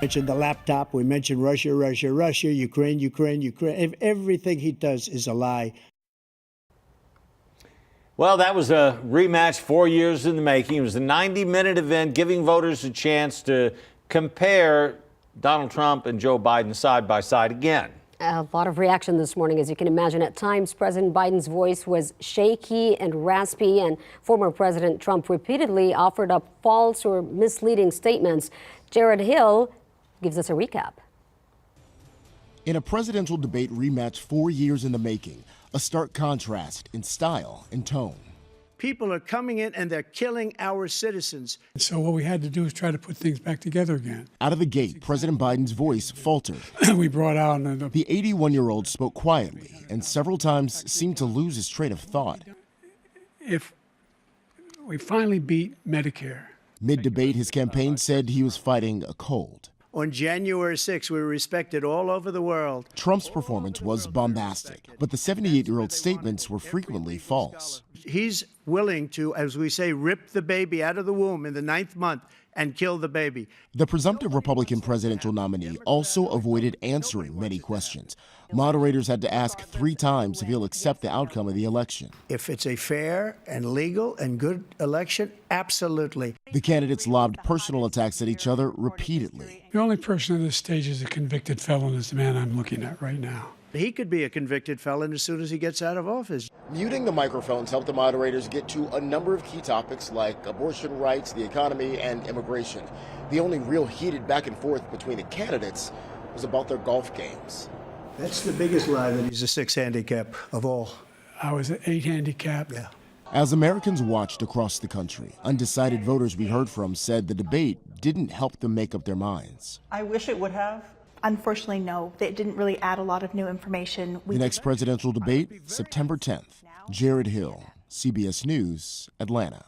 Mentioned the laptop. We mentioned Russia, Russia, Russia, Ukraine, Ukraine, Ukraine. Everything he does is a lie. Well, that was a rematch 4 years in the making. It was a 90-minute event giving voters a chance to compare Donald Trump and Joe Biden side by side again. A lot of reaction this morning, as you can imagine. At times, President Biden's voice was shaky and raspy, and former President Trump repeatedly offered up false or misleading statements. Jared Hill gives us a recap. In a presidential debate rematch 4 years in the making, a stark contrast in style and tone. People are coming in and they're killing our citizens. So what we had to do is try to put things back together again. Out of the gate, President Biden's voice faltered. We brought out The 81-year-old spoke quietly and several times seemed to lose his train of thought. If we finally beat Medicare. Mid-debate, his campaign said he was fighting a cold. On January 6th, we were respected all over the world. Trump's performance was bombastic, but the 78-year-old's statements were frequently false. He's willing to, as we say, rip the baby out of the womb in the 9th month and kill the baby. The presumptive Republican presidential nominee also avoided answering many questions. Moderators had to ask 3 times if he'll accept the outcome of the election. If it's a fair and legal and good election, absolutely. The candidates lobbed personal attacks at each other repeatedly. The only person on this stage is a convicted felon is the man I'm looking at right now. He could be a convicted felon as soon as he gets out of office. Muting the microphones helped the moderators get to a number of key topics like abortion rights, the economy, and immigration. The only real heated back and forth between the candidates was about their golf games. That's the biggest lie, that he's a 6 handicap of all. I was at 8 handicap. Yeah. As Americans watched across the country, undecided voters we heard from said the debate didn't help them make up their minds. I wish it would have. Unfortunately, no. It didn't really add a lot of new information. The next presidential debate, September 10th. Jared Hill, CBS News, Atlanta.